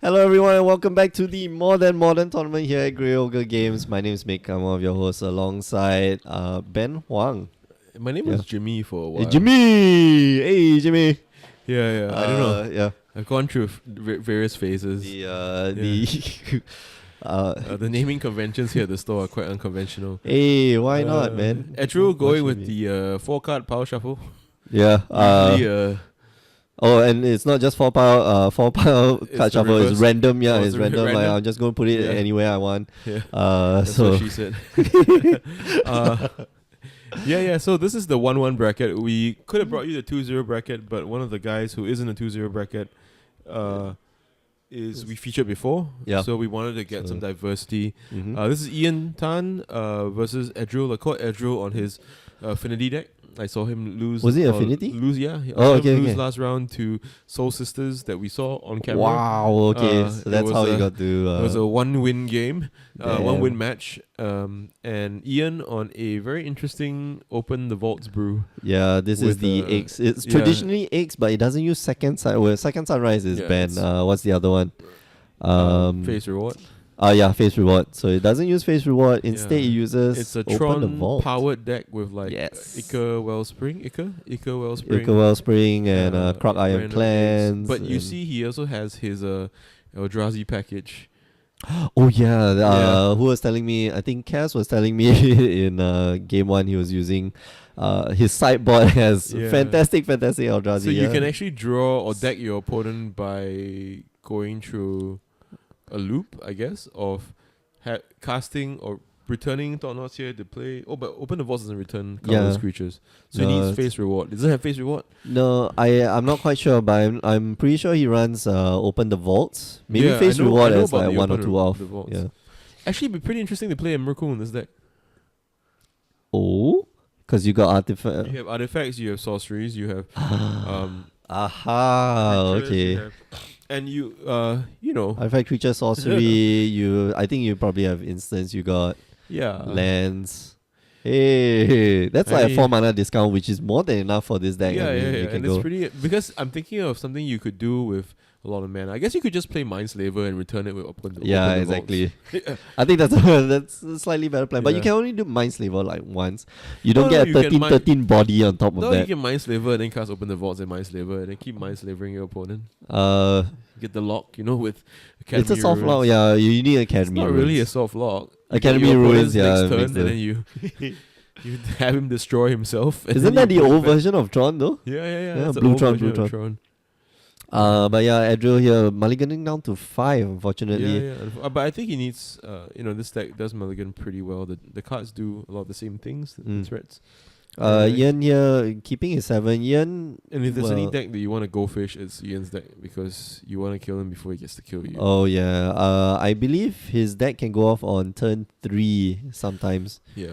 Hello everyone and welcome back to the More Than Modern tournament here at Grey Ogre Games. My name is Mick, I'm one of your hosts alongside Ben Huang. My name was Jimmy for a while. Hey Jimmy! Hey Jimmy! Yeah, I don't know. Yeah. I've gone through various phases. The naming conventions here at the store are quite unconventional. Hey, why not, man? Edrew going with the 4-card power shuffle. Yeah. Usually, and it's not just 4-power card shuffle, it's random, Oh, it's random. Like, random? I'm just going to put it anywhere I want. Yeah. That's what she said. So this is the 1-1 bracket. We could have brought you the 2-0 bracket, but one of the guys who is in the 2-0 bracket we featured before. Yeah. So we wanted to get some diversity. Mm-hmm. This is Ian Tan versus Edrew. I caught Edrew on his Affinity deck. I saw him lose. Was it Affinity? Lose, yeah. Okay. Lose last round to Soul Sisters that we saw on camera. Wow, okay. So that's how you got to... it was a one-win game, one-win match. And Ian on a very interesting Open the Vaults brew. Yeah, this is the eggs. It's traditionally eggs, but it doesn't use second sunrise is banned. What's the other one? Face Reward. Face Reward. So it doesn't use Face Reward. Instead, it uses it's a Open the Tron Vault. powered deck with like Ica Wellspring, Ica Wellspring and Croc Iron Clans. But you see, he also has his Eldrazi package. Oh yeah, who was telling me? I think Cass was telling me in game 1 he was using his sideboard has fantastic Eldrazi. So you can actually draw or deck your opponent by going through a loop, I guess, of casting or returning Thought-Knots here to play. Oh, but Open the Vault doesn't return colorless creatures. So it needs Face Reward. Does it have Face Reward? No, I'm not quite sure, but I'm pretty sure he runs Open the Vaults. Maybe Face Reward as like 1 or 2 off. Yeah. Actually, it'd be pretty interesting to play a Miracle in this deck. Oh? Because you got artifacts. You have artifacts, you have sorceries, you have... okay. And you know... Artifact, creature, sorcery, I think you probably have instants, you got lands. Hey, that's like a 4 mana discount, which is more than enough for this deck. And it's pretty... Because I'm thinking of something you could do with a lot of mana. I guess you could just play Mindslaver and return it with Open the exactly. I think that's a slightly better plan. But you can only do Mindslaver like once. You don't get a 13 body on top of that. No, you can Mindslaver and then cast Open the Vaults and Mindslaver and then keep Mindslavering your opponent. Get the lock, with Academy It's a soft Ruins. lock, you need Academy It's not Ruins. really a soft lock. Academy Ruins, next turn, and then you have him destroy himself. Isn't that the old version of Tron though? Yeah. Blue Tron. But Edrew here mulliganing down to 5, unfortunately. Yeah. But I think he needs, this deck does mulligan pretty well. The cards do a lot of the same things, the threats. Ian here keeping his 7. Ian, and if there's any deck that you want to go fish, it's Ian's deck because you want to kill him before he gets to kill you. Oh yeah. I believe his deck can go off on turn 3 sometimes. Yeah,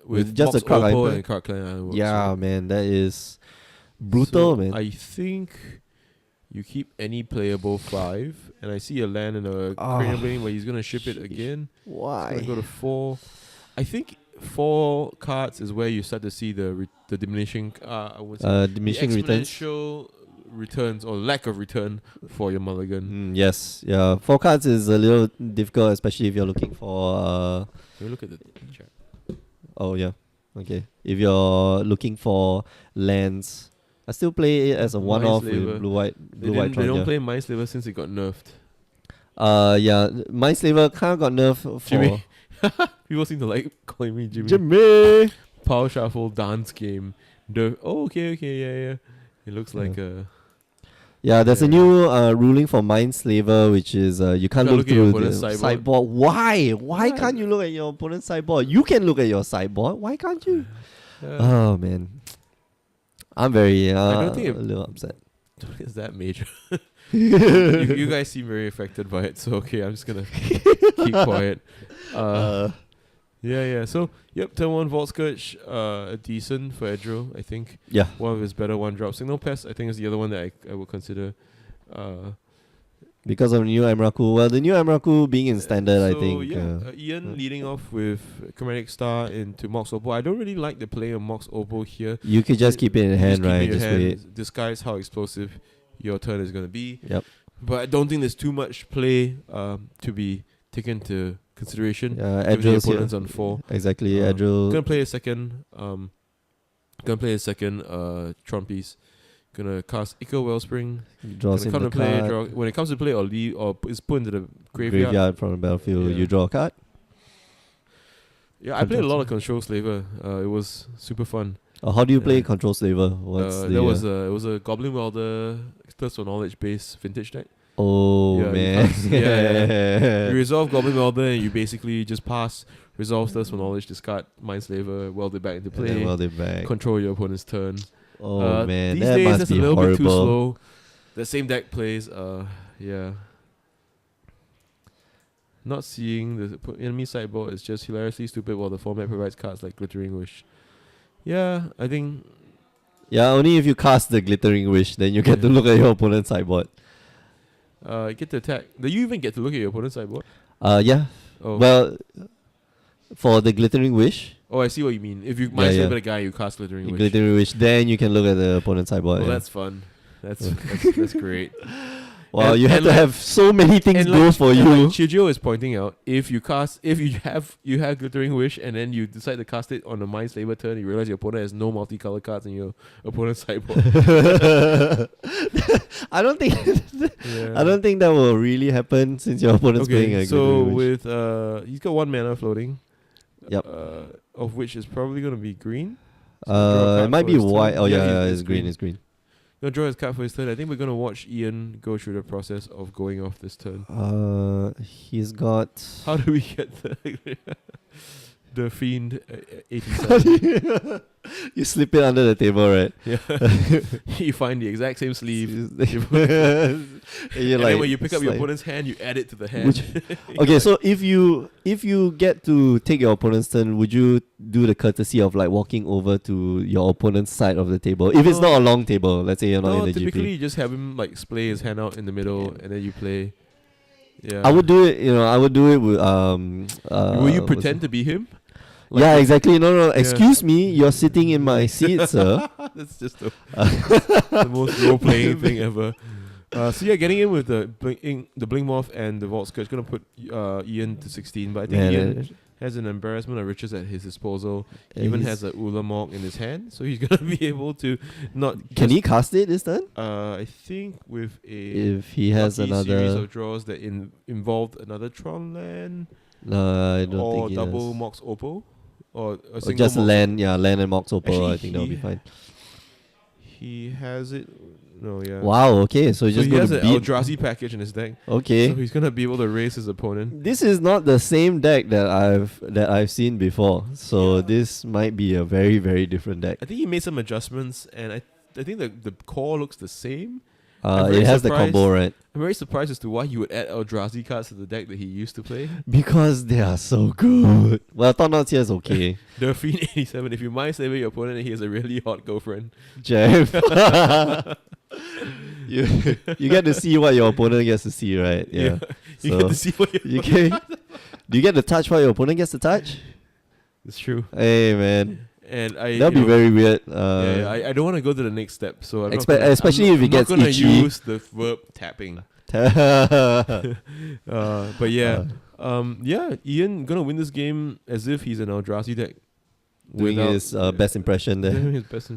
with just a Croc Opal and Croc Clan. Man, that is brutal, man. I think you keep any playable 5, and I see a land and a Cranial Blade where he's gonna ship it again. Why? He's gonna go to 4. I think 4 cards is where you start to see the diminishing diminishing returns. Exponential returns or lack of return for your mulligan. Yes, 4 cards is a little difficult, especially if you're looking for. Can we look at the chat? Oh yeah, okay. If you're looking for lands, I still play it as a one-off with blue-white. They don't play Mindslaver since it got nerfed. Mindslaver kind of got nerfed for... Jimmy. People seem to like calling me Jimmy. Jimmy! Power Shuffle dance game. Okay, yeah. It looks like a... Yeah, there's a new ruling for Mindslaver, which is you can't look through the sideboard. Why? Why can't you look at your opponent's sideboard? You can look at your sideboard. Why can't you? Oh, man. I'm very I don't think a little upset. I don't think it's that major. you guys seem very affected by it, so okay, I'm just gonna keep quiet. So turn 1 Vault Scourge, decent for Edrew, I think. Yeah. One of his better 1-drop. Signal Pest, I think, is the other one that I would consider. Because of the new Emrakul. Well, the new Emrakul being in standard, I think. Ian leading off with Chromatic Star into Mox Opal. I don't really like the play of Mox Opal here. You could just keep it in hand, right? Just wait. Disguise how explosive your turn is going to be. Yep. But I don't think there's too much play to be taken into consideration. Yeah, given the Adril's here. opponent's on 4. Exactly, Adril. Gonna play a second. Tron piece. Gonna cast Ico Wellspring. Draws in the card. Draw. When it comes to play or leave or is put into the graveyard from the battlefield, Yeah. you draw a card. Yeah, I played a lot of Control Slaver. It was super fun. How do you play Yeah. Control Slaver? What's It was a Goblin Welder Thirst for Knowledge based vintage deck. Oh Yeah, man! You resolve Goblin Welder and you basically just pass, resolve Thirst for Knowledge, discard Mindslaver, weld it back into And then play, weld it back. control your opponent's turn. Oh man, these that days must that's be a little horrible. bit too slow. The same deck plays. Yeah. Not seeing the enemy sideboard is just hilariously stupid while the format provides cards like Glittering Wish. Yeah, I think. Yeah, only if you cast the Glittering Wish, then you get to look at your opponent's sideboard. You get to attack. Do you even get to look at your opponent's sideboard? Yeah. Oh. Well, for the Glittering Wish, Oh, I see what you mean. If you Mindslaver the guy, you cast Glittering Wish. Glittering Wish, then you can look at the opponent's sideboard. Well, yeah. that's fun. That's great. Wow, and- you have and to like- have so many things And go for and you. like Chijo is pointing out, if you have Glittering Wish and then you decide to cast it on a Mindslaver turn, you realize your opponent has no multicolor cards in your opponent's sideboard. I don't think Yeah. I don't think that will really happen since your opponent's playing a so Glittering Wish. with he's got 1 mana floating. Yep. Of which is probably gonna be green. So draw a It card might for be his white. turn. Oh Yeah, yeah, it's it's green. It's green. Gonna draw his card for his turn. I think we're gonna watch Ian go through the process of going off this turn. He's got. How do we get the Fiend 87? You slip it under the table, right? Yeah. You find the exact same sleeve. and you're And then like, when you pick up it's your like- opponent's hand, you add it to the hand. Okay, so if you get to take your opponent's turn, would you do the courtesy of like walking over to your opponent's side of the table? If it's No. not a long table, let's say you're not No, in the typically GP. you just have him like splay his hand out in the middle, and then you play. Yeah. I would do it. I would do it with Will you pretend to be him? yeah, exactly. No. Excuse me, you're sitting in my seat, sir. That's just the most role-playing thing ever. So yeah, getting in with the Blink Morph and the Vault Skirt is gonna put Ian to 16, but I think Ian has an embarrassment of riches at his disposal. He even has a Ulamog in his hand, so he's gonna be able to not. Can he cast it this turn? I think with a If he has lucky series another, of draws that involved another Tron land no, I don't or think he double does. Mox Opal or a Or single just Mox land, land and Mox Opal. Actually, I think that'll be fine. He has it. No, yeah. Wow. Okay, so So just he go has to an beat. Eldrazi package in his deck. Okay. So he's gonna be able to raise his opponent. This is not the same deck that I've seen before, so this might be a very, very different deck. I think he made some adjustments, and I think the core looks the same. I'm very It has the surprised. combo, right? I'm very surprised as to why he would add Eldrazi cards to the deck that he used to play. Because they are so good. Well, Thought here is okay. The Fiend 87. If you mind saving your opponent, he has a really hot girlfriend. Jeff. you get to see what your opponent gets to see, right? Yeah. You So get to see what you can. Do you get to touch what your opponent gets to touch? It's true. Hey man, And that'll be very weird. I don't want to go to the next step, so I'm especially if it gets I'm not itchy. gonna use the verb tapping. But yeah, Ian gonna win this game as if he's an Eldrazi deck. Doing his best impression there. Doing his best.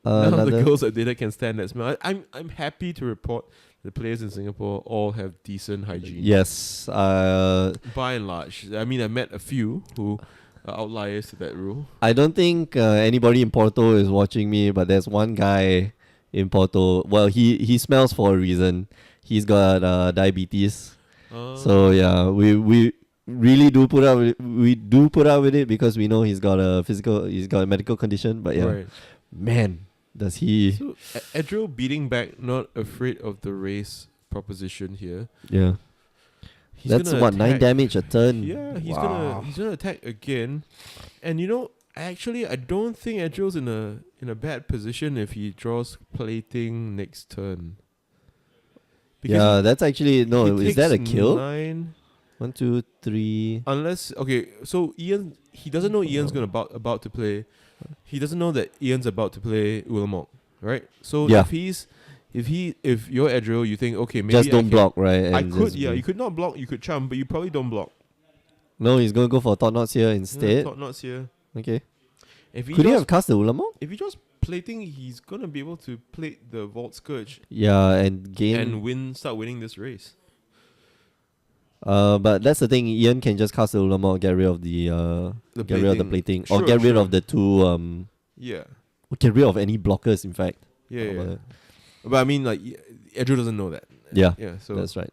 None of the girls at Data can stand that smell. I'm happy to report the players in Singapore all have decent hygiene. Yes. By and large, I mean I met a few who are outliers to that rule. I don't think anybody in Porto is watching me, but there's one guy in Porto. Well, he smells for a reason. He's got diabetes. So yeah, we really do put up with it because we know he's got a medical condition. But yeah, Right. man, does he? So Edril beating back, not afraid of the race proposition here. Yeah, He's that's gonna what 9 attack. damage a turn. Yeah, he's Wow. gonna attack again, and actually I don't think Edril's in a bad position if he draws plating next turn. Yeah, that's actually no. he Is that a takes kill? 9, 1, 2, 3. unless so Ian he doesn't know Ian's gonna about to play. He doesn't know that Ian's about to play Ulamog, right? So Yeah. if you're Edro, you think, okay, maybe just don't block, right? I and could, just you could not block, you could chum, but you probably don't block. No, he's gonna go for Thought Knots here Yeah, instead. Thought Knots here. Okay. If he Could he draws, have cast the Ulamog? if he draws plating, he's gonna be able to plate the Vault Scourge Yeah, and gain. and start winning this race. But that's the thing. Ian can just cast the Ulamog, get rid of the get rid of the plating, or Sure, get rid sure. of the two Yeah. or get rid of any blockers. In fact. Yeah, How about yeah. that? But I mean, like, Edro doesn't know that. Yeah, Yeah, so that's right.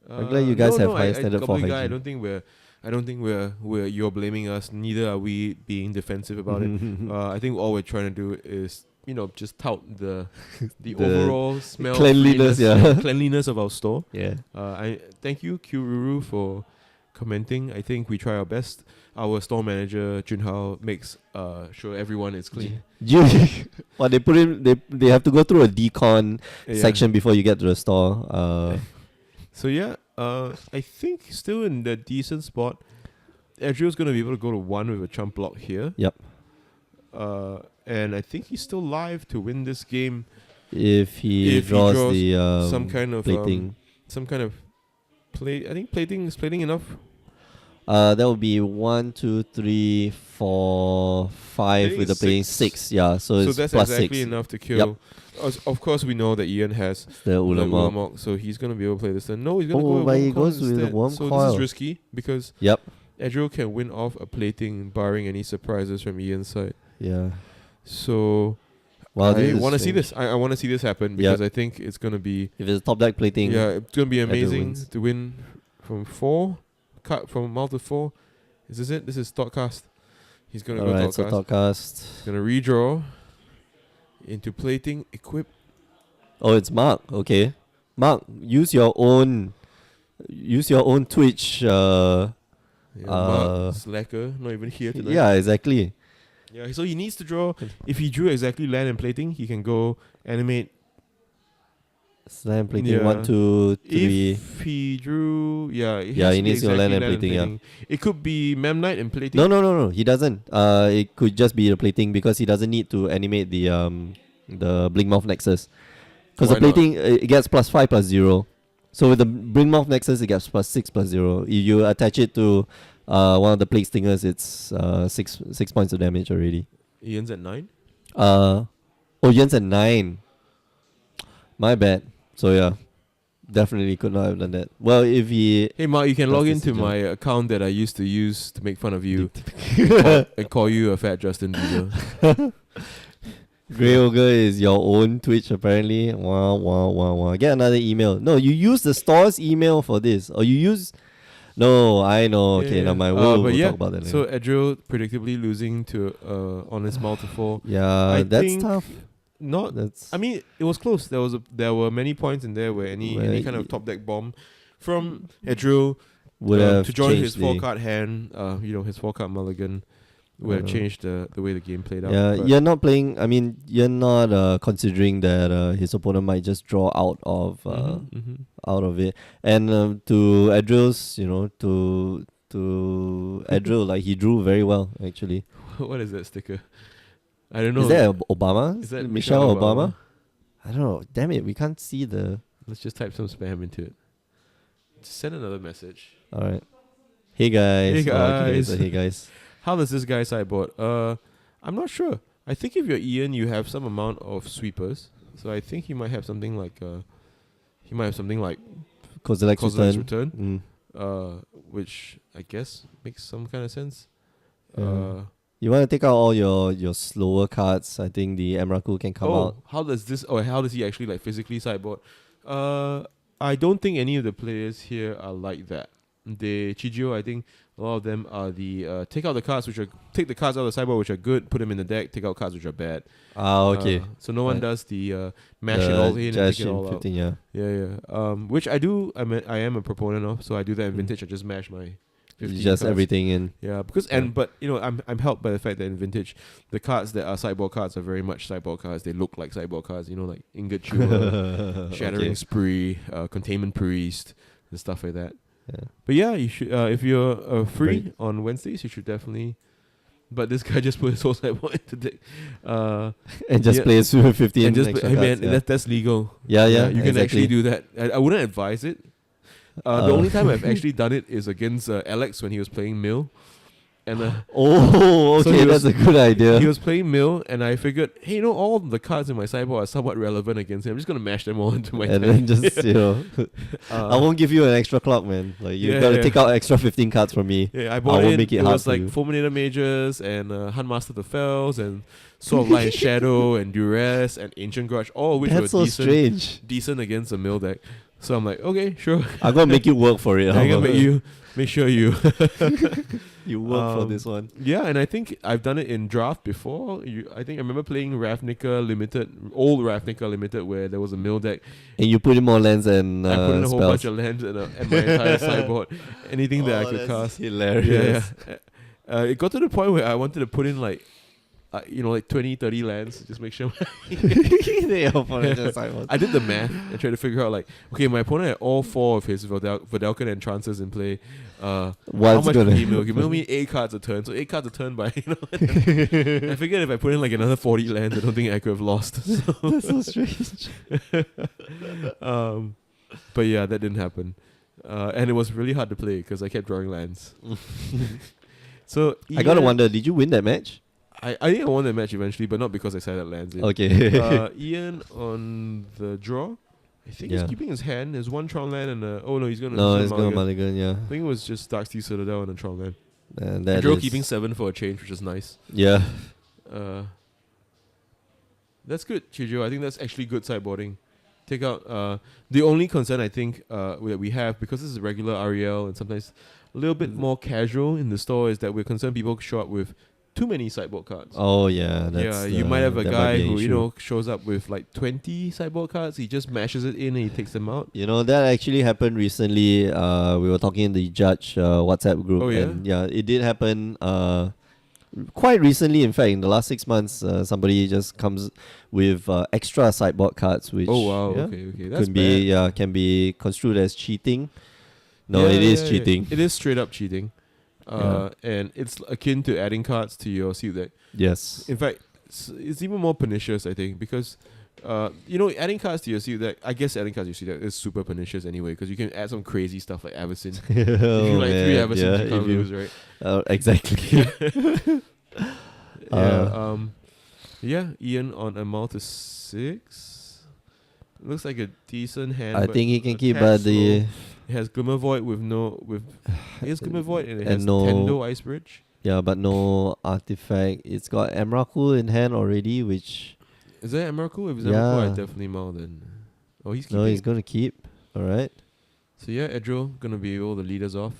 I'm glad you guys have high standard for hygiene. I don't think we're you're blaming us. Neither are we being defensive about it. I think all we're trying to do is, just tout the overall smell, cleanliness, cleanliness of our store. Yeah. I thank you, Kyururu, for commenting. I think we try our best. Our store manager Junhao makes sure everyone is clean. Well, they put in. They have to go through a decon Yeah. section before you get to the store. So yeah, I think still in the decent spot. Edrio's gonna be able to go to 1 with a chump block here. Yep. And I think he's still live to win this game. If he draws the some kind of plating. play. I think plating is plating enough. That would be 1, 2, 3, 4, 5 Plating with the is plating 6. 6. Yeah, so it's that's plus exactly 6. enough to kill. Yep. Of course, we know that Ian has The the Ulamog. Ulamog, so he's gonna be able to play this. Then no, he's gonna Oh, go but with he Worm Coil goes with the instead. Worm So this Coil. is risky because Yep. Edro can win off a plating, barring any surprises from Ian's side. Yeah. So Wow, I want to see this. I want to see this happen because Yep. I think it's gonna be If it's top deck plating, it's gonna be Edro amazing wins. to win from 4, cut from multi 4. Is this it? This is Thoughtcast. He's gonna go alright, so Thoughtcast. Thoughtcast. He's gonna redraw into plating, equip. Oh, it's Mark. Okay, Mark, use your own Twitch. Mark Slacker, not even here tonight. Yeah, exactly. Yeah, so he needs to draw. If he drew exactly land and plating, he can go animate. Slam plating Yeah. 1, 2, 3. If he drew, He has to be needs to exactly land and plating. Yeah. It could be Memnite and plating. No. He doesn't. It could just be the plating because he doesn't need to animate the Blinkmouth Nexus. Because the Why not? plating it gets +5 +0. So with the Blinkmouth Nexus, it gets +6 +0. If you attach it to one of the Plague Stingers, it's 6 points of damage already. Ian's at 9. Ian's at 9. My bad. So yeah, definitely could not have done that. Well, if he Hey Mark, you can That's log the into sigil. my account that I used to use to make fun of you and call you a fat Justin Bieber. Grey Ogre is your own Twitch apparently. Wow. Get another email. No, you use the store's email for this. Or you use... No, I know. Okay, Yeah. now my we'll But yeah, talk about that so later. Edro predictably losing to on his multi-4. Yeah, I that's think tough. Not That's... I mean, it was close. There were many points in there where any kind of top deck bomb from Edro would have to join his changed the- 4-card hand, his 4-card mulligan would have changed the way the game played out. Yeah, But you're not playing... I mean, you're not considering that his opponent might just draw out of out of it. And to Edril's, to Edril, like he drew very well actually. what is that sticker? I don't know. Is that Obama? Is that Michelle Michelle Obama? Obama? I don't know. Damn it, we can't see the... Let's just type some spam into it. Just send another message. Alright. Hey guys. Hey Oh, okay, guys. so hey guys. How does this guy sideboard? I'm not sure. I think if you're Ian, you have some amount of sweepers. So I think he might have something like Kozilek's Kozilek's return. which I guess makes some kind of sense. Yeah. You want to take out all your slower cards. I think the Emrakul can come out. How does he actually like physically sideboard? I don't think any of the players here are like that. Chijio, I think a lot of them are the take the cards out of the sideboard which are good, put them in the deck, take out cards which are bad. Okay. So no one Right. does the mash it all in and Dash take it in all 15, yeah. out. Yeah. Which I do. I am a proponent of. So I do that in vintage. I just mash my 15 Just cards. everything in. Yeah, because but I'm helped by the fact that in vintage, the cards that are sideboard cards are very much sideboard cards. They look like sideboard cards. Like Ingot Chewer, Shattering Okay. Spree, Containment Priest, and stuff like that. Yeah. But yeah, you should if you're free Right. on Wednesdays, you should definitely But this guy just put his whole sideboard into deck. And just plays with 15 and just extra hey cards. man, that's legal. Yeah, You can actually do that. I wouldn't advise it. The only time I've actually done it is against Alex when he was playing Mill. And okay, so that's a good idea. He was playing Mill, and I figured, hey, all the cards in my sideboard are somewhat relevant against him. I'm just gonna mash them all into my deck. And then just I won't give you an extra clock, man. Like you gotta take out extra 15 cards from me. Yeah, I bought it. Make it it hard was like Fulminator Mages and Huntmaster the Fells and Sword of Light and Shadow and Duress and Ancient Grudge, all of which That's were so decent against a Mill deck. So I'm like, okay, sure. I'm gonna make you work for it. I'm gonna make sure you you work for this one. Yeah, and I think I've done it in draft before. I think I remember playing Ravnica Limited, old Ravnica Limited, where there was a mill deck. And you put in more lands and I put in a whole spells. bunch of lands and my entire sideboard. Anything that I could cast. Hilarious. Yeah. It got to the point where I wanted to put in like 20, 30 lands. Just make sure. I did the math and tried to figure out okay, my opponent had all 4 of his Vedelkan Entrances in play. How much did he mill? He milled me 8 cards a turn. So 8 cards a turn by, I figured if I put in another 40 lands, I don't think I could have lost. So. That's so strange. But yeah, that didn't happen. And it was really hard to play because I kept drawing lands. So I gotta wonder, did you win that match? I think I won that match eventually, but not because I sided lands in. Okay. Ian on the draw, I think he's keeping his hand. There's one Tron land and he's gonna mulligan. Yeah. I think it was just Darksteel Citadel and a Tron land. And that draw keeping 7 for a change, which is nice. Yeah. That's good, Chijo. I think that's actually good sideboarding. Take out the only concern I think that we have, because this is regular REL and sometimes a little bit more casual in the store, is that we're concerned people show up with too many sideboard cards. Oh yeah, you might have a guy who shows up with 20 sideboard cards. He just mashes it in and he takes them out. That actually happened recently. We were talking in the Judge WhatsApp group. Oh yeah, and it did happen. Quite recently, in fact, in the last 6 months, somebody just comes with extra sideboard cards, which okay, that's can be construed as cheating. No, it is cheating. It is straight up cheating. And it's akin to adding cards to your sealed deck. Yes. In fact, it's even more pernicious, I think, because adding cards to your sealed deck, I guess adding cards to your sealed deck is super pernicious anyway, because you can add some crazy stuff like Avacyn. If you 3 Avacyn, you can't lose, right? Exactly. Ian on a Malta 6. Looks like a decent hand. I think he can keep, but it has Glimmer Void it has Glimmer Void and it has Tendo Ice Bridge. Yeah, but no artifact. It's got Emrakul in hand already, which... Is that Emrakul? If it's Emrakul, I definitely mal then. Oh, he's keeping. No, he's going to keep. Alright. So yeah, Edro going to be able to lead us off.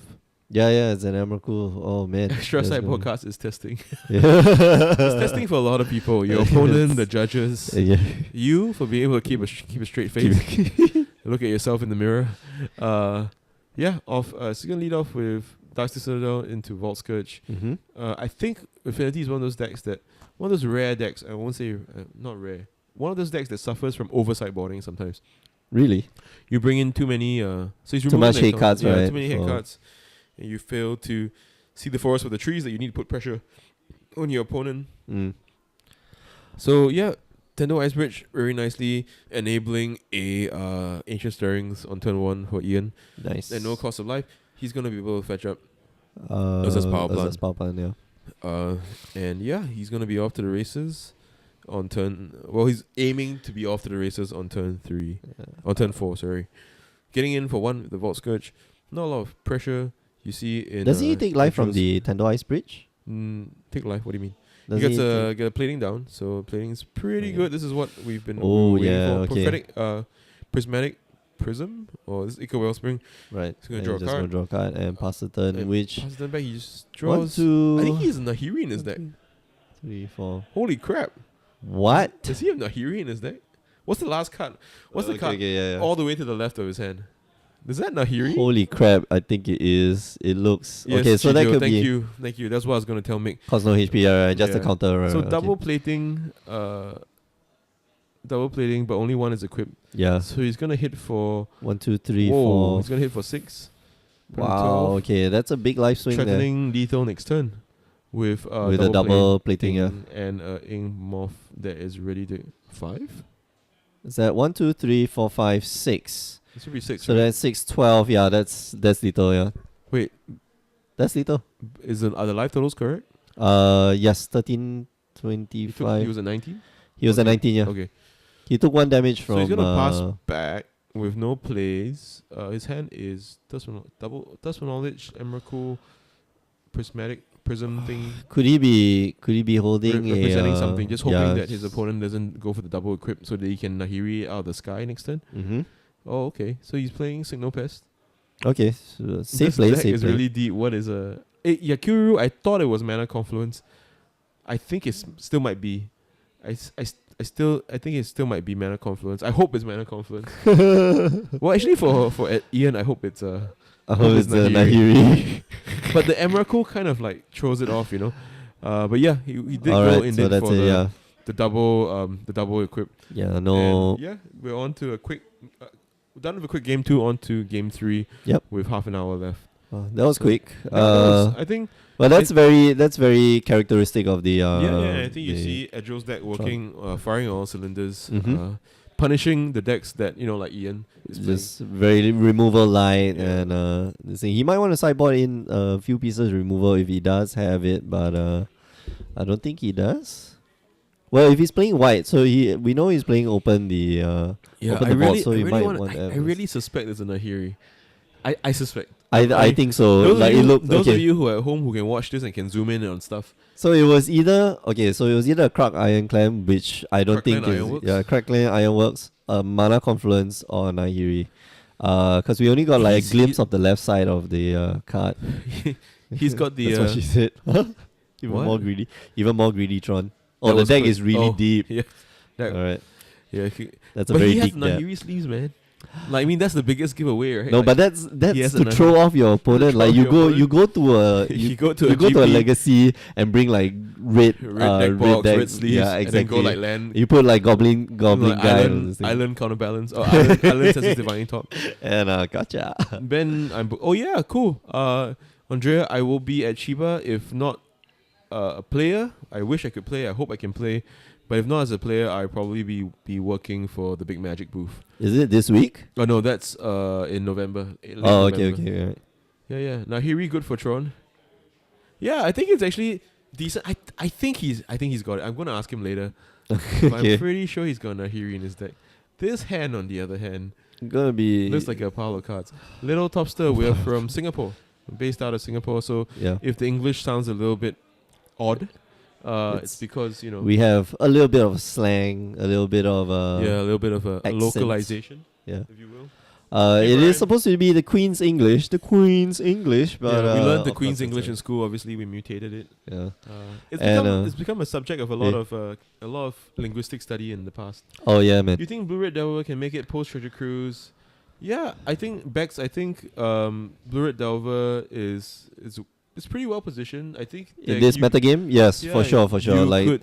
Yeah, it's an Emrakul. Oh man. Extra sideboard cards is testing. It's testing for a lot of people. Your opponent, the judges, you for being able to keep a straight face. Look at yourself in the mirror. So you're gonna lead off with Darksteel Citadel into Vault Scourge. Mm-hmm. I think Affinity is one of those rare decks. I won't say not rare. One of those decks that suffers from over sideboarding sometimes. Really? You bring in too many. So he's too much hate cards, right? Too many hate cards. And you fail to see the forest for the trees that you need to put pressure on your opponent. So yeah, Tendo Ice Bridge very nicely enabling a Ancient Stirrings on turn 1 for Ian. Nice. At no cost of life, he's gonna be able to fetch up Urza's Power Plant. And yeah, he's gonna be off to the races on turn. Well, he's aiming to be off to the races on turn 3, on turn 4. Sorry, getting in for 1 with the Vault Scourge. Not a lot of pressure. You see in does he take life from the Tendo Ice Bridge? Take life? What do you mean? Does he gets a plating down, so plating is pretty good. This is what we've been waiting for. Prophetic, prismatic prism, or this Ica Wellspring. Right. He's gonna draw a card and pass the turn, pass the turn back. He just draws. I think he has Nahiri in his deck. 3, 4. Holy crap! What? Does he have Nahiri in his deck? What's the last card? What's the card all the way to the left of his hand? Is that Nahiri? Holy crap, I think it is. It looks... Yes, okay, so that could be... Thank you. That's what I was going to tell Mick. Cause no HP, right? Just a counter. So double plating, but only 1 is equipped. Yeah. So he's going to hit for... 1, 2, 3, 4. He's going to hit for 6. Wow, okay. That's a big life swing threatening lethal next turn. with a double plating, yeah. and ink morph that is ready to 5. Is that 1, 2, 3, 4, 5, 6? It should be 6. So right? that's 6, 12. Yeah, that's little. Yeah, Wait, that's little. are the life totals correct? Yes, 13, He 25. was at 19. He was at 19. Yeah, Okay, he took 1 damage so from. he's gonna pass back with no plays. His hand is Dust for Knowledge, Emrakul, Prism thing. Could he be holding Representing a something, just hoping that his opponent doesn't go for the double equip so that he can Nahiri out of the sky next turn. Mm-hmm. Oh, okay. So he's playing Signal Pest. Okay, so safe This play. deck Safe is play. really deep. What is a Yakuru? I thought it was Mana Confluence. I think it still might be. I think it still might be Mana Confluence. I hope it's Mana Confluence. Well, actually, for Ian, I hope it's I hope it's Nahiri. Nahiri. But the Emrakul kind of like throws it off, you know. But yeah, he did go Alright, in so there that's for it. the double equip. Yeah, no. And yeah, we're on to a quick. We're done with a quick game 2. On to game 3. Yep. With half an hour left. That was So, quick. That was, I think. Well, that's very characteristic of the. I think you see Edro's deck working, firing on all cylinders, punishing the decks that like Ian is just very removal light, Yeah. and he might want to sideboard in a few pieces removal if he does have it, but I don't think he does. Well, if he's playing white, so we know he's playing open the open the board, so he might want I really suspect it's a Nahiri. I suspect. I think so. Those Like of it you, looked those okay. of you who are at home who can watch this and can zoom in on stuff. So it was either a Krark Iron Clan, which I don't think Clan is Ironworks? Krark Clan Ironworks, Mana Confluence or Nahiri. Because we only got like a glimpse of the left side of the card. He's got the. That's what she said. Even What? more greedy Tron. Oh, That the was deck quick. is really deep. Yeah, that- All right, yeah. that's a But very he has deep deck. Nahiri sleeves, man. Like, I mean, that's the biggest giveaway, right? No, Like, but that's has to a throw off your opponent. throw Like off you your go opponent. you go to a You go to you a go to a GP. legacy and bring like red red deck box, red decks. sleeves, Yeah, and then exactly. go like land. You put like goblin like guy on this thing. island counterbalance or island sensitive divine top. And gotcha. Ben, oh yeah, cool. Andrea, I will be at Chiba if not a player. I wish I could play. I hope I can play. But if not as a player, I'll probably be working for the Big Magic booth. Is it this week? Oh no, that's in November. Late Oh, okay, November. okay. Right. Yeah. Nahiri good for Tron. Yeah, I think it's actually decent. I think he's got it. I'm gonna ask him later. But Okay. I'm pretty sure he's got Nahiri in his deck. This hand, on the other hand, Gonna be looks like a pile of cards. Little Topster, we're from Singapore, based out of Singapore. So yeah. if the English sounds a little bit odd, It's- it's because We have a little bit of slang, a little bit of a little bit of a accent. localization, yeah. if you will. It Brian. is supposed to be the Queen's English, but Yeah, we learned the of Queen's course English in it's school. Obviously, we mutated it. yeah. It's become a subject of a lot of linguistic study in the past. Oh yeah, man. You think Blue Red Delver can make it post Treasure Cruise? Yeah, I think Bex. I think Blue Red Delver is pretty well positioned. I think In that this you- metagame, yes, yeah, for sure.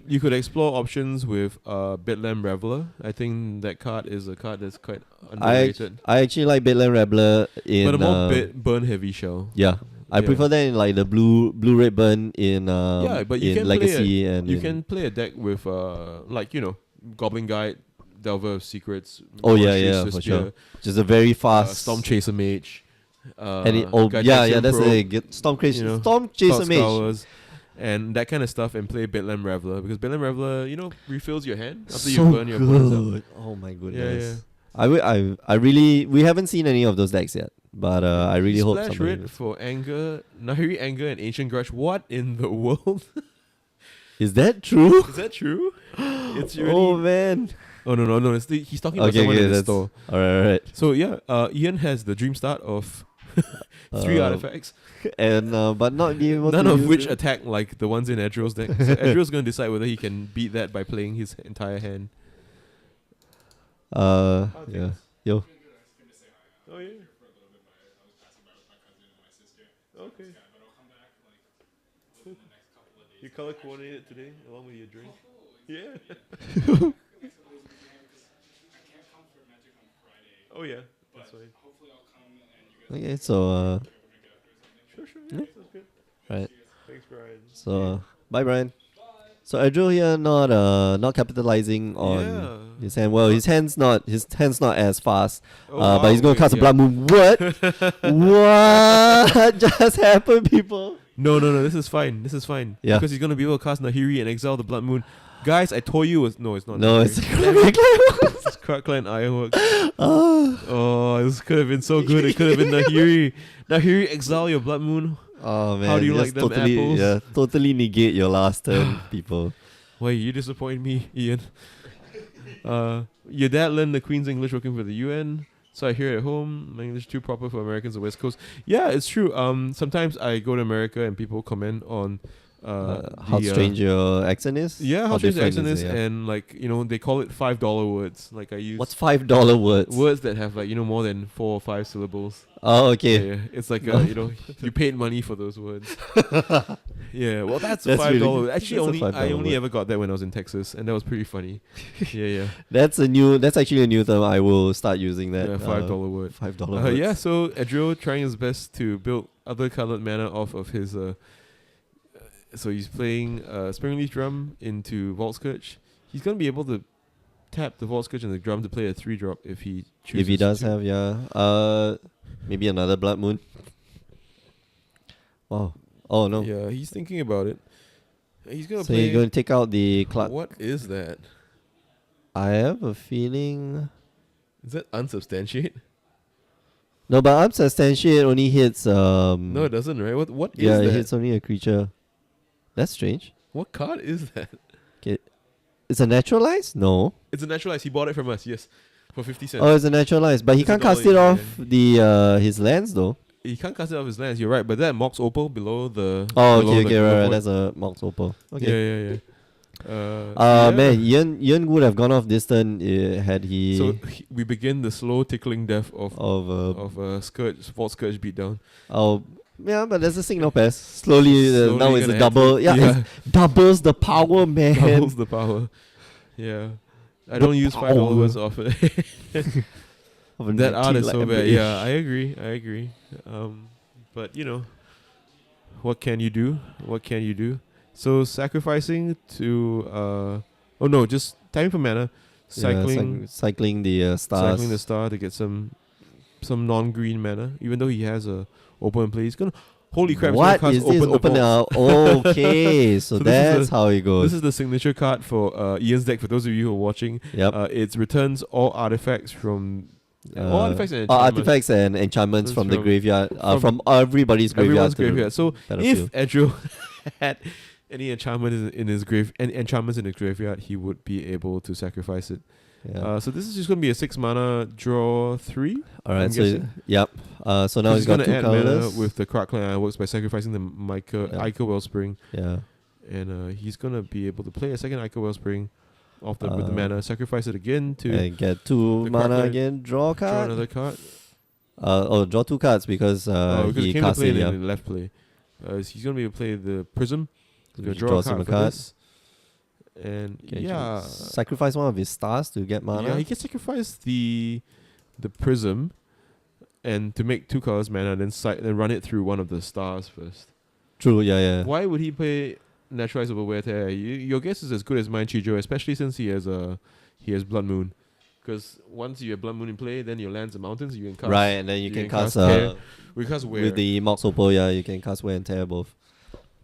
you could explore options with Bedlam Reveler. I think that card is a card that's quite underrated. I actually like Bedlam Rebler in but a more burn heavy shell. yeah. I Yeah. prefer that in like the blue red burn in Yeah, but you in can Legacy and You in- can play a deck with Goblin Guide, Delver of Secrets. Oh, yeah, Mortgage yeah, to for Spear, sure. just a very fast Storm Chaser Mage. and it, Gigantium that's Probe, it. Storm Chaser, you know, Storm Chaser Thought Mage. Scours, and that kind of stuff, and play Bedlam Reveler because Bedlam Reveler, refills your hand after So you burn your opponent's out. good. Oh my Yeah, goodness. I really we haven't seen any of those decks yet, but I really hope Splash somebody Red does. for Anger, Nahiri Anger, and Ancient Grudge. What in the world? Is that true? Is that true? It's really. Oh man. Oh no! He's talking about Okay, someone in the that's store. all right. So yeah, Ian has the dream start of 3 artifacts, and but not being able none to of use which it. attack like the ones in Edro's deck. So Edro's gonna decide whether he can beat that by playing his entire hand. Yeah. Yo. Oh yeah. Okay. You color coordinated today along with your drink. Yeah. Oh yeah. That's fine. Okay, so Sure. Yeah. Yeah. Sounds good. right. Thanks, Brian. So bye, Brian. So Adriel here not capitalizing on his hand. Well, his hand's not as fast. But he's gonna cast a blood moon. What? What just happened, people? No. This is fine. Yeah. Because he's gonna be able to cast Nahiri and exile the blood moon. Guys, I told you it's not. No, Nahiri. it's It's Crackland Ironworks. Oh, this could have been so good. It could have been Nahiri. Nahiri, exile your blood moon. Oh man, how do you like them apples? Yeah, totally negate your last turn, people. Wait, you disappoint me, Ian. Your dad learned the Queen's English working for the UN. So I hear at home, my English too proper for Americans on the West Coast. Yeah, it's true. Sometimes I go to America and people comment on how strange your accent is. Yeah, how strange the accent is, yeah. and they call it $5 words. Like I use what's $5 words? Words that have more than 4 or 5 syllables. Oh, okay. Yeah, it's like you paid money for those words. Yeah, well that's $5. Really, actually, I only ever got that when I was in Texas, and that was pretty funny. yeah. That's actually a new term. I will start using that. Yeah, $5 word. $5 words. Yeah, so Adriel trying his best to build other colored mana off of his. So he's playing Springleaf Drum into Vault Scourge. He's gonna be able to tap the Vault Scourge and the drum to play a 3-drop if he chooses. If he does to. have, yeah. Maybe another Blood Moon. Wow. Oh no. Yeah, he's thinking about it. He's gonna So play. you're going to take out the Clark. What is that? I have a feeling. Is that unsubstantiate? No, but unsubstantiate only hits. No, it doesn't, right? What is yeah, that? it hits only a creature. That's strange. What card is that? It's a naturalize? No. It's a naturalize. He bought it from us, yes. For 50 cents. Oh, it's a naturalize. But he can't cast it off his lands though. He can't cast it off his lands, you're right. But that Mox Opal below the... Oh, below okay, the right. That's a Mox Opal. Okay. Yeah. Man, Ian would have gone off this turn had he... So we begin the slow tickling death of Vault Scourge beatdown. Oh, yeah, but there's a signal pass. Slowly now it's a gonna double. add Yeah, it doubles the power, man. Doubles the power. Yeah. I don't use $5 words often. That art is so bad. Yeah, I agree. But what can you do? So sacrificing to just time for mana, cycling the stars. Cycling the star to get some non-green mana, even though he has a open play. He's gonna holy crap! What is this? Open now. Okay, so that's how it goes. This is the signature card for Ian's deck. For those of you who are watching, it returns all artifacts from artifacts and enchantments from the graveyard. From everybody's graveyard. So if Edro had any enchantment in his enchantments in his graveyard, he would be able to sacrifice it. Yeah. So this is just going to be a 6 mana draw 3. All right. So so now he's got 2 add colors mana with the Crackling Ironworks by sacrificing the Ica Wellspring. Yeah. And he's going to be able to play a second Ica Wellspring with the mana, sacrifice it again to and get 2 mana again. Draw a card. Draw another card. Draw 2 cards because he came cast to play it. in the left play. He's going to be able to play the Prism. He's going to draw a card for this. And sacrifice one of his stars to get mana. Yeah, he can sacrifice the Prism and to make 2 colors mana, then run it through one of the stars first. True, yeah. Why would he play Naturalize over Wear Tear? Your guess is as good as mine, Chijo, especially since he has Blood Moon. Because once you have Blood Moon in play, then your lands and mountains you can cast. Right, and then you can cast we cast Wear. With the Mox Opal, you can cast Wear and Tear both.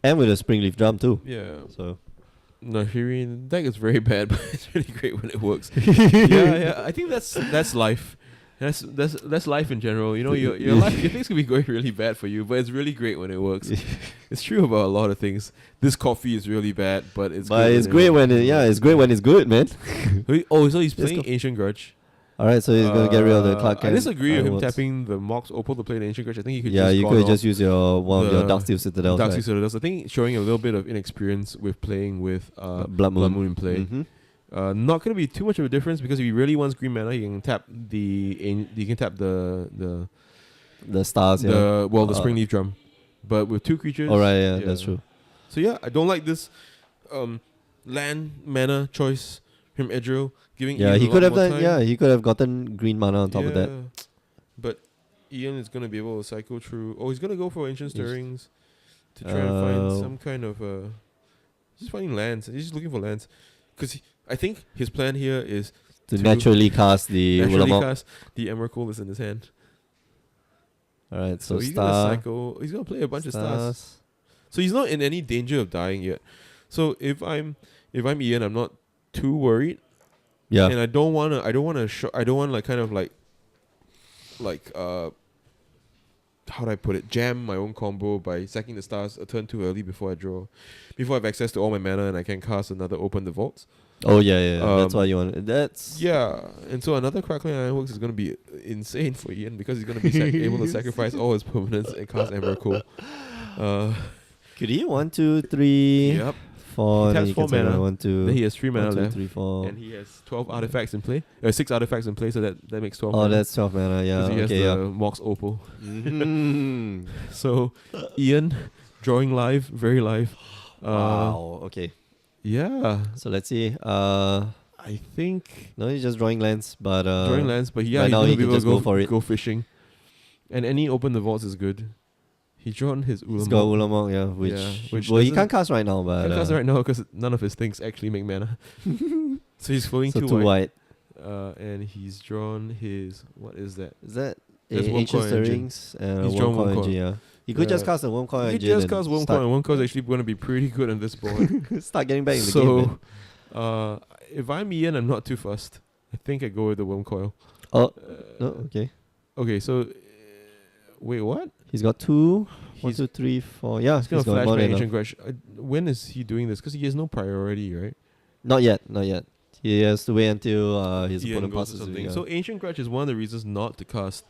And with a Springleaf Drum too. Yeah. So Nahiri, the deck is very bad, but it's really great when it works. yeah. I think that's life. That's life in general. Your life, your things can be going really bad for you, but it's really great when it works. It's true about a lot of things. This coffee is really bad, but it's great when it's great when it's good, man. So he's playing Ancient Grudge. All right, so he's gonna get rid of the Clark. I disagree with him tapping the Mox Opal to play the Ancient Grudge. I think he could. Yeah, you could just use one of your Darksteel Citadels. Darksteel Citadels. I think showing a little bit of inexperience with playing with Blood Moon in play. Mm-hmm. Not gonna be too much of a difference because if he really wants green mana, he can tap the stars. The Springleaf Drum. But with 2 creatures. All right, that's true. So I don't like this land mana choice from Edriel giving. Yeah, Ian he could have done. time. Yeah, he could have gotten green mana on top of that. But Ian is gonna be able to cycle through. Oh, he's gonna go for Ancient Stirrings. to try and find some kind of he's finding lands. He's just looking for lands, because I think his plan here is to naturally cast the Ulamog. Cast the Emrakul is in his hand. All right, so he's star. gonna cycle. He's gonna play a bunch of stars. So he's not in any danger of dying yet. So if I'm Ian, I'm not too worried. Yeah. And I don't wanna how do I put it? Jam my own combo by sacking the stars a turn too early before I draw, before I have access to all my mana and I can cast another Open the Vaults. Oh yeah. That's what you want. That's and so another Crackling Ironworks is gonna be insane for Ian, because he's gonna be able to sacrifice all his permanents and cast Emrakul. Could he 1, 2, 3? Yep. 4. He Then taps 4 mana. 1, 2. Then he has 3 mana 1, 2, left. 3, 4. And he has 12 artifacts in play. 6 artifacts in play, so that makes 12 Oh, mana. that's 12 mana, yeah. He has the Mox Opal. So, Ian, drawing live, very live. Wow, okay. Yeah. So let's see. I think... No, he's just drawing lands, but... drawing lands, but yeah, right he's now going he to be can able just to go for it. Go fishing. And any Open the Vaults is good. He's drawn his Ulamog. He's got Ulamog, yeah, which well, he can't cast right now, but... He can't cast right now because none of his things actually make mana. So he's flowing so too white. And he's drawn his... What is that? Is that That's Ancient Stirrings and He's a drawn Wormcoil Wormcoil. engine, yeah. You could just cast a Wormcoil He engine. just cast Wormcoil, and Wormcoil is actually going to be pretty good on this board. Start getting back in the game, man. If I'm Ian, I'm not too fussed. I think I go with the Wormcoil. Oh, no, okay. Okay, so... wait, what? He's got 2, 1, 2, 3, 4. Yeah, he's going to got flash more my than Ancient enough. Grudge. When is he doing this? Because he has no priority, right? Not yet. He has to wait until his Ian opponent goes passes or something. it. Yeah. So Ancient Grudge is one of the reasons not to cast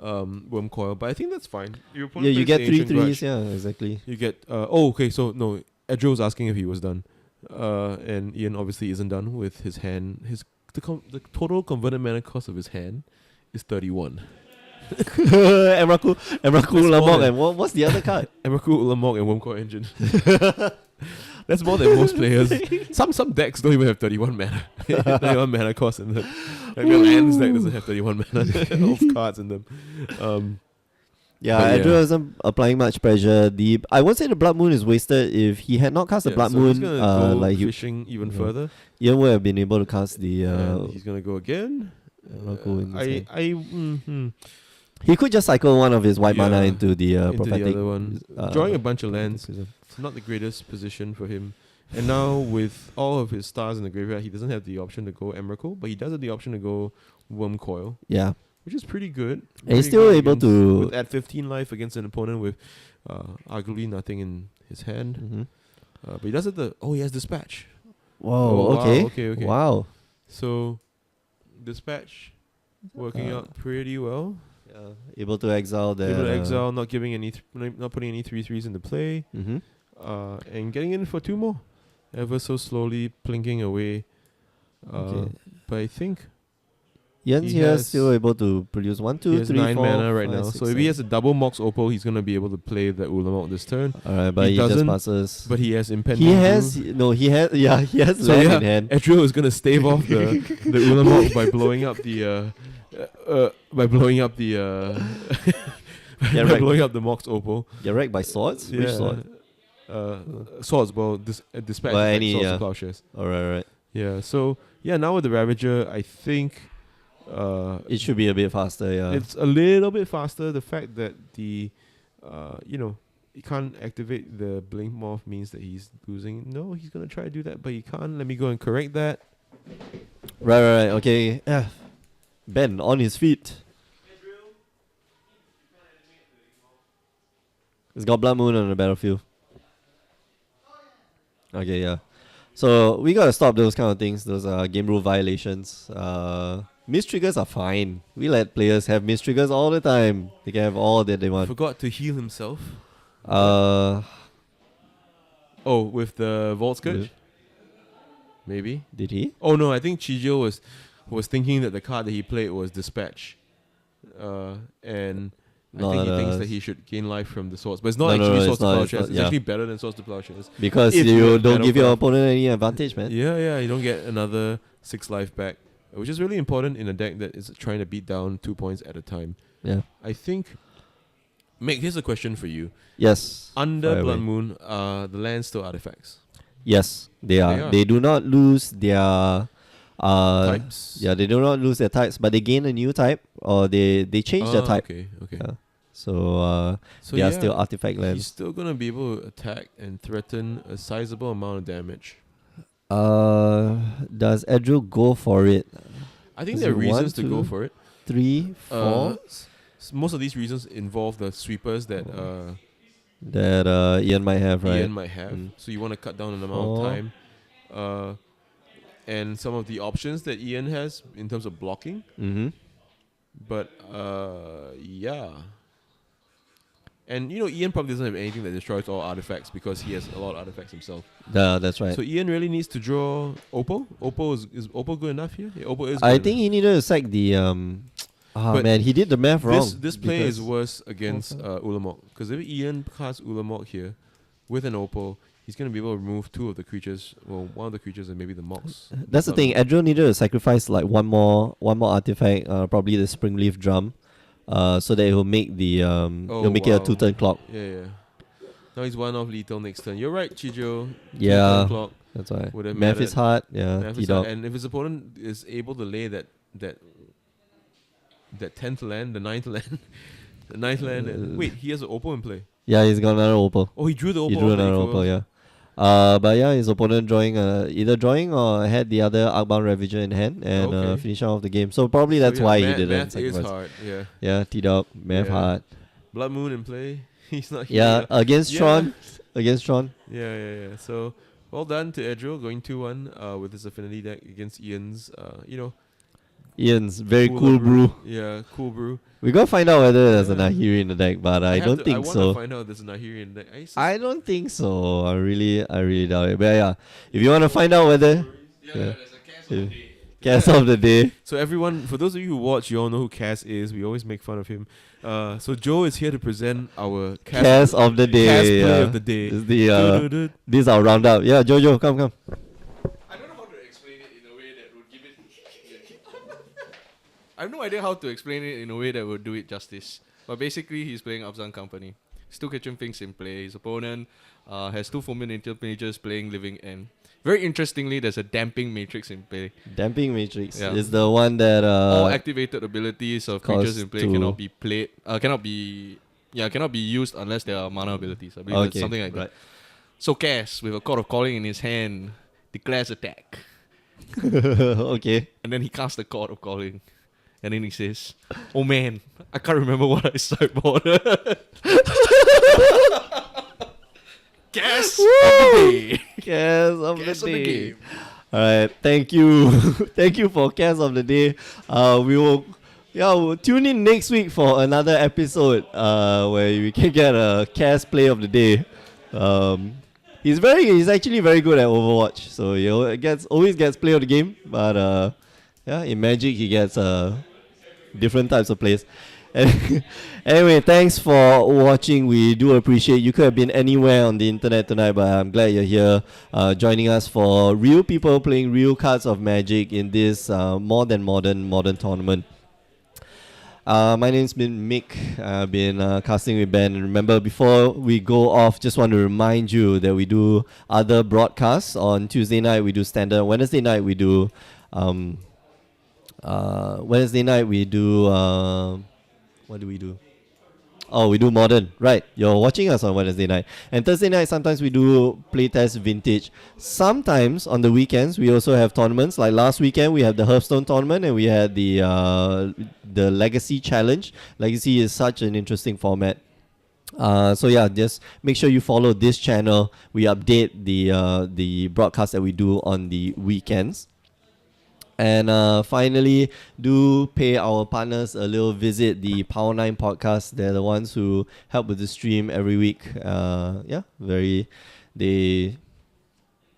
Wormcoil, but I think that's fine. Your opponent Yeah, you plays get the 3 Ancient 3s, Grudge. yeah, exactly. You get okay, so no, Edro was asking if he was done. And Ian obviously isn't done with his hand. The total converted mana cost of his hand is 31. Emrakul, Ulamog, and what's the other card? Emrakul, Ulamog, and Wormcoil Engine. That's more than most players. Some decks don't even have 31 mana. 31 mana cost in them. Like the lands deck doesn't have 31 mana of cards in them. Yeah, Andrew isn't applying much pressure. I won't say the Blood Moon is wasted. If he had not cast the Blood so Moon, he's gonna go like fishing even further. Ian would have been able to cast the. And he's gonna go again. He could just cycle one of his white mana into the prophetic. The other one. Drawing a bunch of lands. It's not the greatest position for him. And now with all of his stars in the graveyard, he doesn't have the option to go Emrakul, but he does have the option to go Wormcoil. Yeah. Which is pretty good. And he's still able to add 15 life against an opponent with arguably nothing in his hand. Mm-hmm. But he does have he has Dispatch. Whoa, okay. Wow, okay. Wow. So Dispatch working out pretty well. Yeah, able to exile the. Able to exile, not giving any, not putting any 3/3s into play, and getting in for 2 more, ever so slowly plinking away. But I think Ian's here still able to produce 1, 2, 3, 4, 9 mana right 5, now. 6, So if he has a double Mox Opal, he's gonna be able to play the Ulamog this turn. Alright, but he just passes. But he has impending. He has land in hand. Edro is gonna stave off the Ulamog by blowing up the blowing up the Mox Opal. You're wrecked by swords? Which sword? Swords, Dispatch, Swords of Plowshares. Alright. Yeah, so now with the Ravager, I think it should be a bit faster, yeah. It's a little bit faster. The fact that he can't activate the Blink Morph means that he's losing. No, he's gonna try to do that, but he can't. Let me go and correct that. Right, okay. Ben on his feet. He's got Blood Moon on the battlefield. Okay, yeah. So we gotta stop those kind of things, those game rule violations. Mist triggers are fine. We let players have mist triggers all the time. They can have all that they want. Forgot to heal himself. With the Vault Scourge? Maybe. Did he? Oh no, I think Chijio was thinking that the card that he played was Dispatch. And I think he thinks that he should gain life from the swords. But it's not actually Swords to Plowshares. It's actually better than Swords to Plowshares. Because you don't give your opponent any advantage, man. Yeah, you don't get another 6 life back. Which is really important in a deck that is trying to beat down 2 points at a time. Yeah. I think Mick, here's a question for you. Yes. Under fire Blood away. Moon, the lands still artifacts. Yes, they are. They are. They do not lose their Types. Yeah, they do not lose their types, but they gain a new type or they change their type. Okay. Yeah. So So they are yeah, still artifact he's lands. still gonna be able to attack and threaten a sizable amount of damage. Does Edrill go for it? I think Is there are it reasons to one, go two? for it. 3, 4 Most of these reasons involve the sweepers that that Ian might have, right? Ian might have. Mm. So you want to cut down on the amount of 4. time. And some of the options that Ian has in terms of blocking. Mm-hmm. But yeah. And Ian probably doesn't have anything that destroys all artifacts because he has a lot of artifacts himself. That's right. So Ian really needs to draw Oppo. Oppo is Oppo good enough here? Yeah, Oppo is good I enough. think he needed to sack the But man, he did the math wrong. This play is because- worse against Ulamog. Because if Ian casts Ulamog here with an Oppo, he's going to be able to remove two of the creatures, well, one of the creatures and maybe the Mox. That's the thing. Edrill needed to sacrifice like one more artifact, probably the Springleaf Drum, so that it will make the it'll make it a 2-turn clock. Yeah. Now he's one off lethal next turn. You're right, Chijo. Yeah, 2-turn clock that's why. would have Math is mattered. hard. Yeah, Math is T-Dog. hard. And if his opponent is able to lay that 10th land, the 9th land, wait, he has an Oppo in play. Yeah, he's got another Opal. Oh, he drew the Oppo. He drew off the another equal. Opal, yeah. But yeah, his opponent drawing either drawing or had the other Arcbound Ravager in hand and Okay. finishing off the game. So probably that's So, yeah, why math, he didn't Math is sacrifice. hard, yeah. Yeah, T-Dog, math Yeah. hard. Blood Moon in play. He's not here. Yeah, against Yeah. Tron. Against Tron. Yeah. So well done to Edrill going 2-1 with his Affinity deck against Ian's. Ian's very Cooler cool brew. Yeah, cool brew. We gotta find out whether there's a Yeah. Nahiri in the deck, but I don't think I want so. to find out if there's a Nahiri in the deck. I don't think so. I really doubt it. But yeah, if you want to find out whether There's a cast Yeah. of the day. cast of the day, So everyone, for those of you who watch, you all know who Cass is. We always make fun of him. So Joe is here to present our cast of the day. Cass play Yeah. of the day. Is the Du-du-du. this is our roundup. Yeah, Jojo, come. I don't know how to explain it in a way that would give it. I have no idea how to explain it in a way that would do it justice. But basically, he's playing Abzan Company. Still Kitchen Finks in play. His opponent has two Fulminator Mages playing Living End. Very interestingly, there's a Damping Matrix in play. Damping Matrix Yeah. is the one that All activated abilities of creatures cost in play two. cannot be played. Cannot be used unless there are mana abilities. I believe it's something like that. So Cass, with a Court of Calling in his hand, declares attack. Okay. And then he casts the Court of Calling. And then he says, "Oh man, I can't remember what I sideboard." Guess of the day. Cast of Guess the of the day. game. Alright, thank you. Thank you for cast of the day. We'll tune in next week for another episode where we can get a cast play of the day. He's actually very good at Overwatch, so he always gets play of the game, but in Magic he gets different types of plays. Anyway, thanks for watching. We do appreciate. You could have been anywhere on the internet tonight, but I'm glad you're here joining us for real people playing real cards of Magic in this more than modern tournament. My name's been Mick. I've been casting with Ben. And remember, before we go off, just want to remind you that we do other broadcasts. On Tuesday night we do standard. Wednesday night we do what do we do? Oh, we do modern. Right. You're watching us on Wednesday night. And Thursday night, sometimes we do playtest vintage. Sometimes on the weekends, we also have tournaments. Like last weekend, we had the Hearthstone tournament and we had the Legacy Challenge. Legacy is such an interesting format. So yeah, just make sure you follow this channel. We update the broadcast that we do on the weekends. And finally, do pay our partners a little visit, the Power 9 podcast. They're the ones who help with the stream every week. They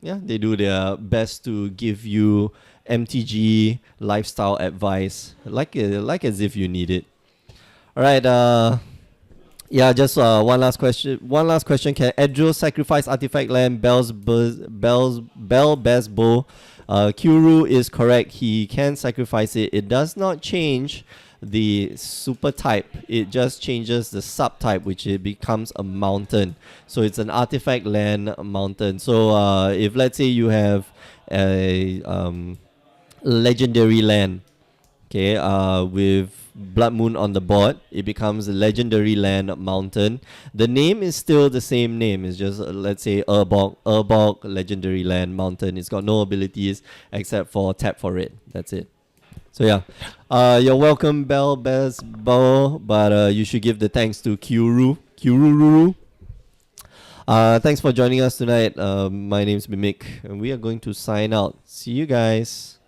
do their best to give you MTG lifestyle advice, like as if you need it. All right. Just one last question. Can Edrill sacrifice artifact land Bell Best Bow? Kuru is correct. He can sacrifice it. It does not change the super type, it just changes the subtype, which it becomes a mountain. So it's an artifact land mountain. So if let's say you have a legendary land, okay, with Blood Moon on the board, it becomes a legendary land mountain. The name is still the same name. It's just let's say Urbok legendary land mountain. It's got no abilities except for tap for it. That's it. So yeah, you're welcome, Bell Bez Bo, but you should give the thanks to Kyururu. Thanks for joining us tonight. My name's Mimic, and we are going to sign out. See you guys.